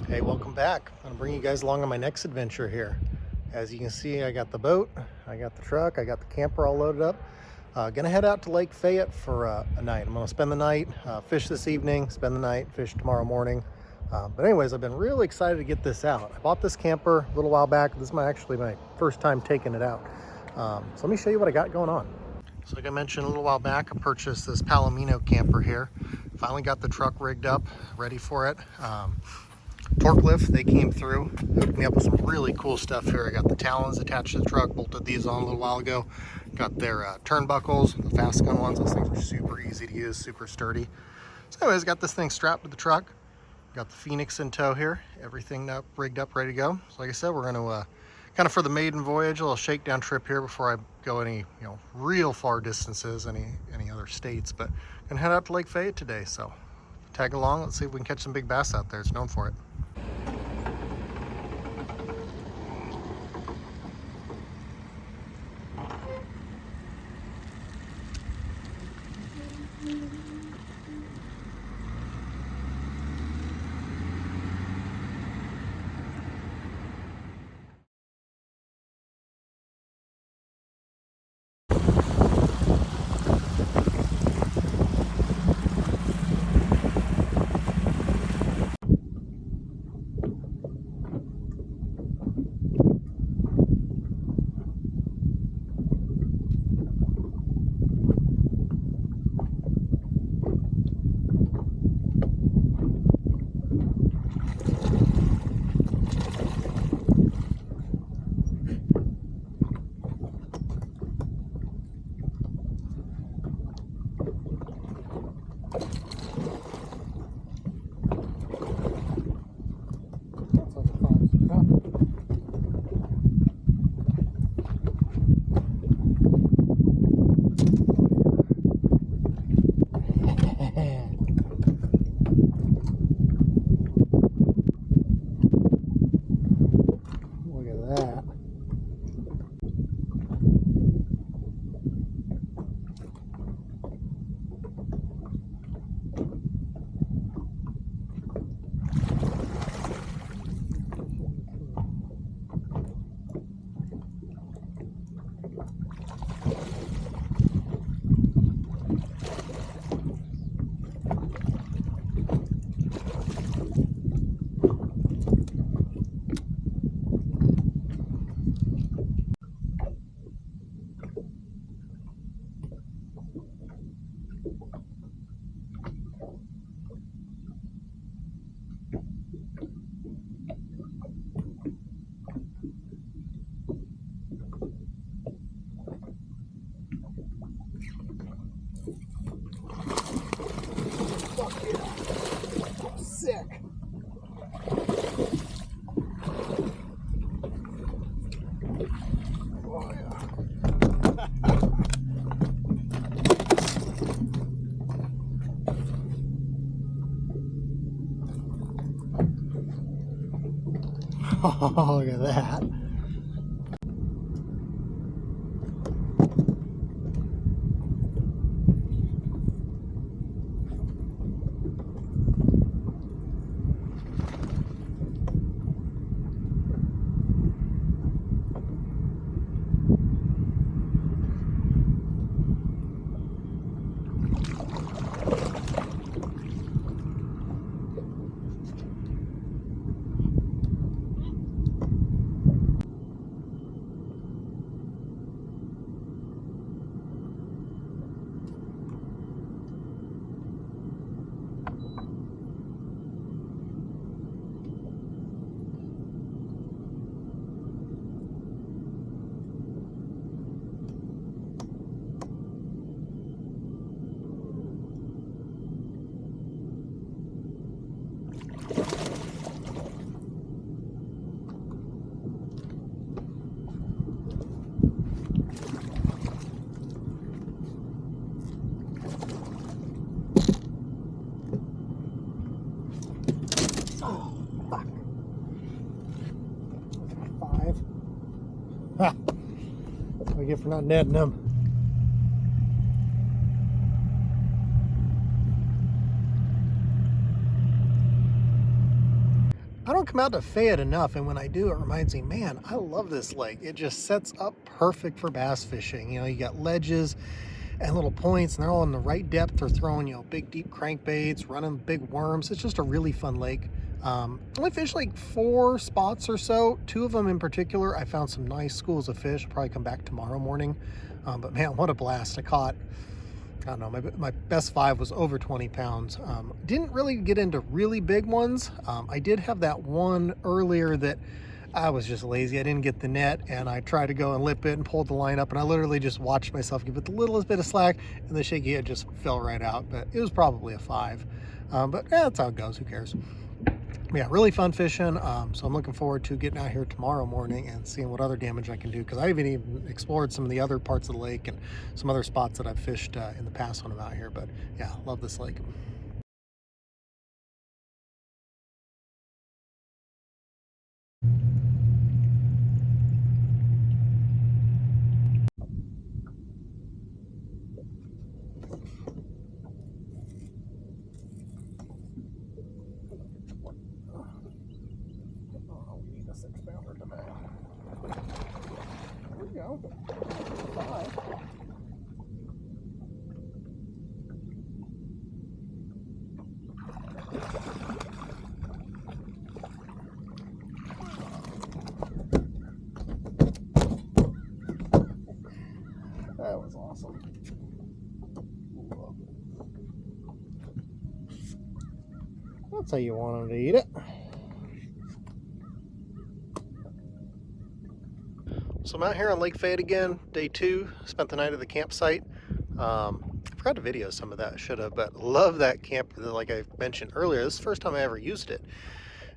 Hey, welcome back. I'm gonna bring you guys along on my next adventure here. As you can see, I got the boat, I got the truck, I got the camper all loaded up. Gonna head out to Lake Fayette for a night. I'm gonna spend the night, fish this evening, spend the night, fish tomorrow morning. But anyways, I've been really excited to get this out. I bought this camper a little while back. This is actually my first time taking it out. So let me show you what I got going on. So like I mentioned a little while back, I purchased this Palomino camper here. Finally got the truck rigged up, ready for it. Torklift, they came through, hooked me up with some really cool stuff here. I got the talons attached to the truck, bolted these on a little while ago. Got their turnbuckles, the fast gun ones. Those things are super easy to use, super sturdy. So anyways, got this thing strapped to the truck. Got the Phoenix in tow here, everything up, rigged up, ready to go. So like I said, we're gonna kind of for the maiden voyage, a little shakedown trip here before I go any real far distances, any other states. But gonna head out to Lake Fayette today, so tag along. Let's see if we can catch some big bass out there. It's known for it. Sick. Oh yeah. Oh, look at that. Ha! What do I get for not netting them? I don't come out to Fayette enough, and when I do, it reminds me, man, I love this lake. It just sets up perfect for bass fishing. You know, you got ledges and little points, and they're all in the right depth. They're throwing, you know, big deep crankbaits, running big worms. It's just a really fun lake. Only fished like 4 spots or so. 2 of them in particular, I found some nice schools of fish. I'll probably come back tomorrow morning. But man, what a blast. I caught, I don't know, my best 5 was over 20 pounds. Didn't really get into really big ones. I did have that one earlier that I was just lazy. I didn't get the net, and I tried to go and lip it and pulled the line up, and I literally just watched myself give it the littlest bit of slack, and the shaky head just fell right out. But it was probably a 5. But yeah, that's how it goes. Who cares? Yeah, really fun fishing. So I'm looking forward to getting out here tomorrow morning and seeing what other damage I can do, because I haven't even explored some of the other parts of the lake and some other spots that I've fished in the past when I'm out here. But yeah, love this lake. Oh, we need a 6-pounder tonight. There we go. 5. That was awesome. Love it. That's how you want them to eat it. So I'm out here on Lake Fayette again, day 2. Spent the night at the campsite. I forgot to video some of that, I should have, but love that camper. Like I mentioned earlier, this is the first time I ever used it,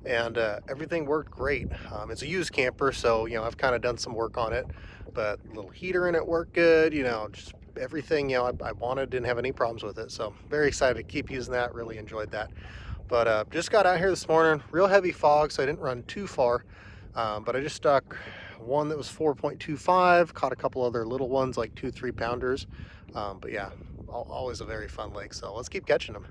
and everything worked great. It's a used camper, so you know I've kind of done some work on it, but a little heater in it worked good. You know, just everything, you know, I wanted, didn't have any problems with it. So very excited to keep using that. Really enjoyed that. But just got out here this morning. Real heavy fog, so I didn't run too far. But I just stuck one that was 4.25, caught a couple other little ones like 2-3 pounders. But yeah, always a very fun lake, so let's keep catching them.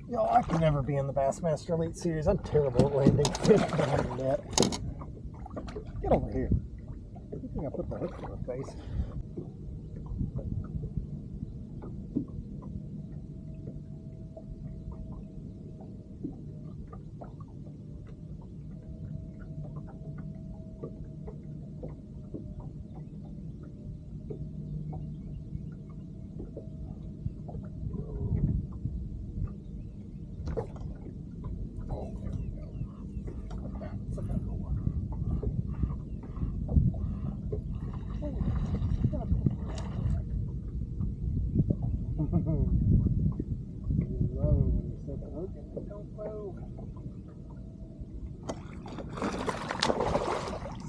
Yo, I can never be in the Bassmaster Elite Series. I'm terrible at landing fish behind the net. Get over here. I think I put the hook in her face.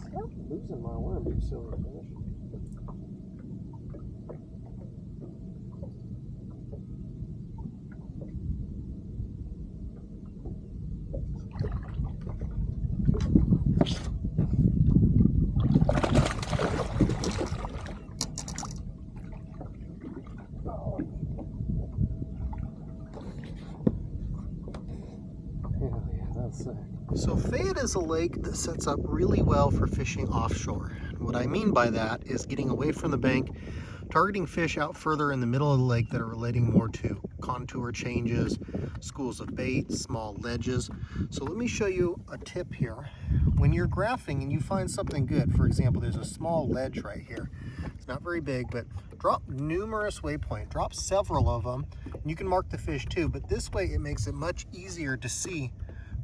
Stop losing my worm, you silly fish. So Fayette is a lake that sets up really well for fishing offshore. What I mean by that is getting away from the bank, targeting fish out further in the middle of the lake that are relating more to contour changes, schools of bait, small ledges. So let me show you a tip here. When you're graphing and you find something good, for example, there's a small ledge right here. It's not very big, but drop numerous waypoints, drop several of them, and you can mark the fish too, but this way it makes it much easier to see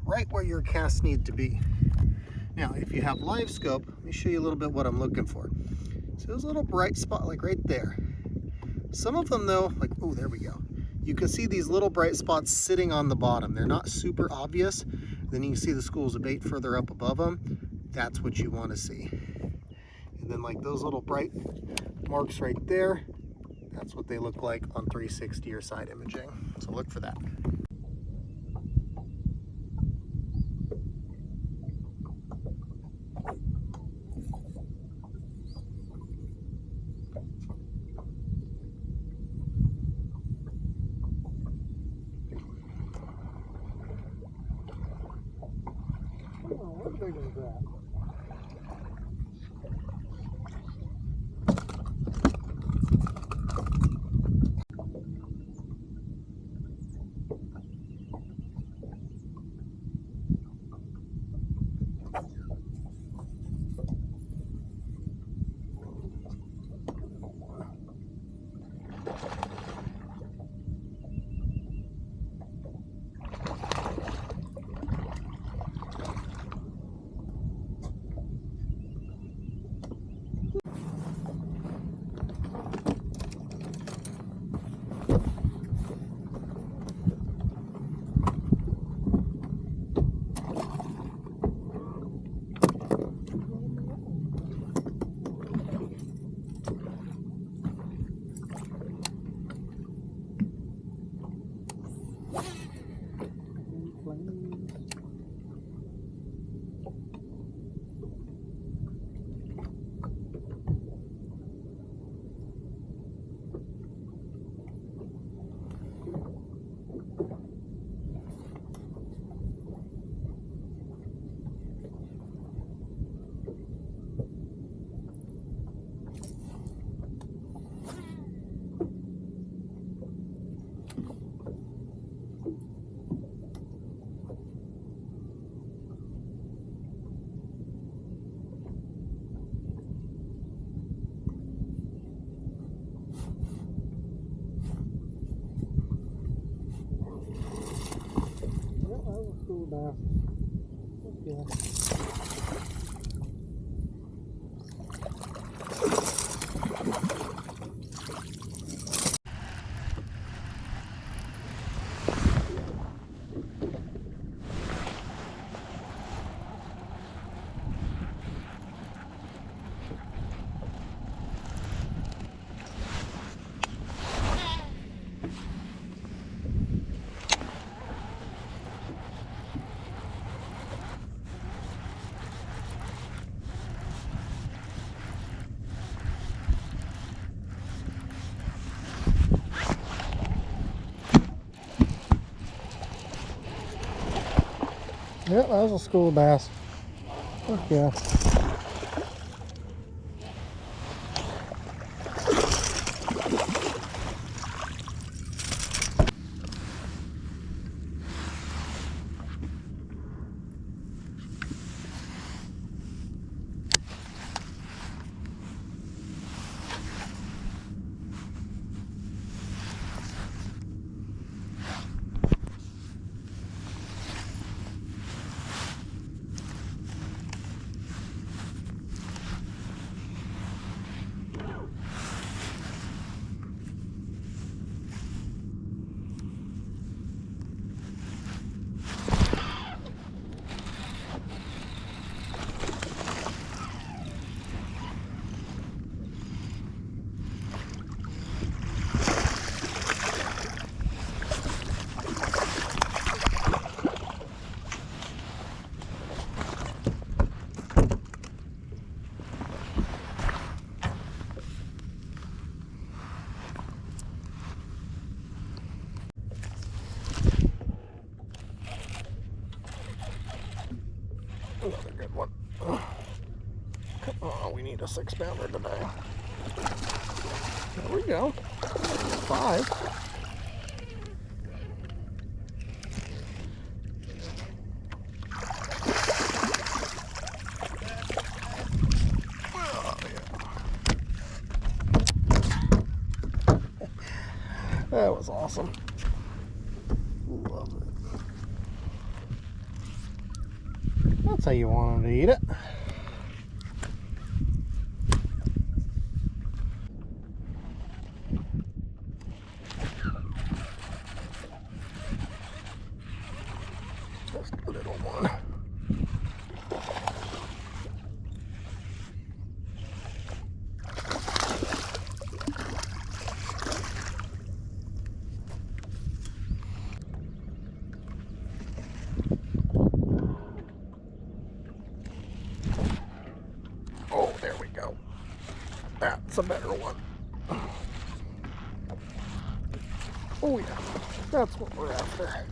right where your casts need to be. Now, if you have live scope, let me show you a little bit what I'm looking for. So there's a little bright spot like right there. Some of them though, like, oh, there we go. You can see these little bright spots sitting on the bottom. They're not super obvious. Then you can see the schools of bait further up above them. that's what you want to see. And then like those little bright marks right there, that's what they look like on 360 or side imaging. So look for that. What big is that? Bass. Yeah. Yep, that was a school bass. Heck yeah. Another good one. Oh, we need a 6-pounder today. There we go. 5. Oh, yeah. That was awesome. Love it. That's how you want them to eat it. Just a little one. That's a better one. Oh yeah, that's what we're after.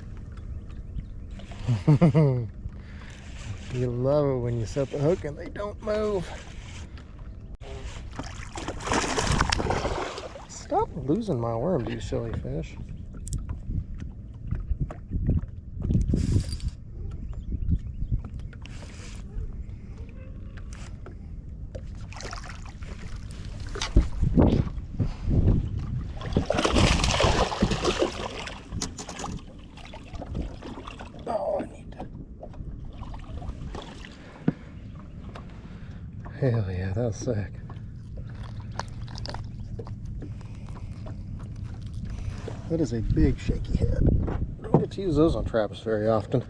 You love it when you set the hook and they don't move. Stop losing my worms, you silly fish. Hell yeah, that was sick. That is a big shaky head. Don't get to use those on traps very often.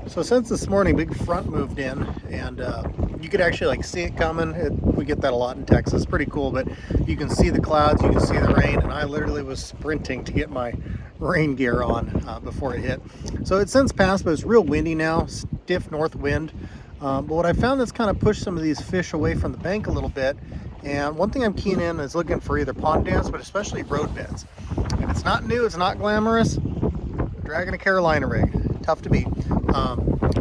So since this morning, big front moved in, and you could actually like see it coming. We get that a lot in Texas. Pretty cool, but you can see the clouds, you can see the rain, and I literally was sprinting to get my rain gear on before it hit. So it's since passed, but it's real windy now, stiff north wind. But what I found that's kind of pushed some of these fish away from the bank a little bit. And one thing I'm keen in is looking for either pond dance, but especially road beds. If it's not new, it's not glamorous, dragging a Carolina rig, tough to beat.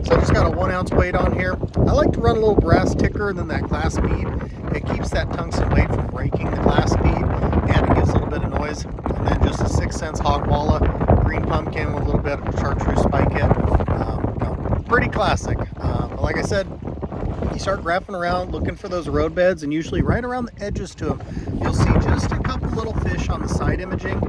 So I just got a 1 ounce weight on here. I like to run a little brass ticker than that glass bead. It keeps that tungsten weight from breaking the glass bead, and it gives a little bit of noise. And then just a 6 cents Hogwalla green pumpkin with a little bit of chartreuse spike in. Pretty classic. But like I said, you start graphing around looking for those road beds, and usually right around the edges to them, you'll see just a couple little fish on the side imaging.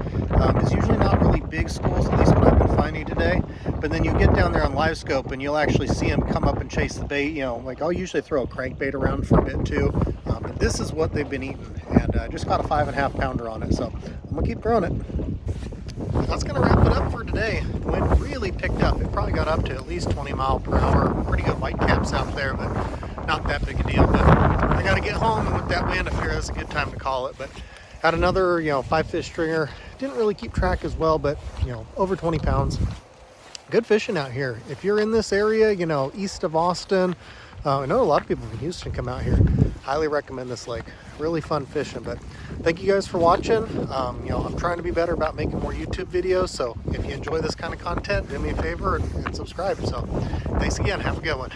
It's usually not really big schools, at least what I've been finding today. But then you get down there on live scope and you'll actually see them come up and chase the bait. You know, like I'll usually throw a crankbait around for a bit too. But this is what they've been eating, and I just got a 5.5 pounder on it, so I'm gonna keep throwing it. That's gonna wrap it up for today. The wind really picked up. It probably got up to at least 20 miles per hour. Pretty good white caps out there, but not that big a deal. But I gotta get home, and with that wind, I figure that's a good time to call it. But had another, 5-fish stringer. Didn't really keep track as well, but over 20 pounds. Good fishing out here. If you're in this area, east of Austin, I know a lot of people from Houston come out here. Highly recommend this lake. Really fun fishing. But thank you guys for watching. I'm trying to be better about making more YouTube videos. So if you enjoy this kind of content, do me a favor and subscribe. So thanks again. Have a good one.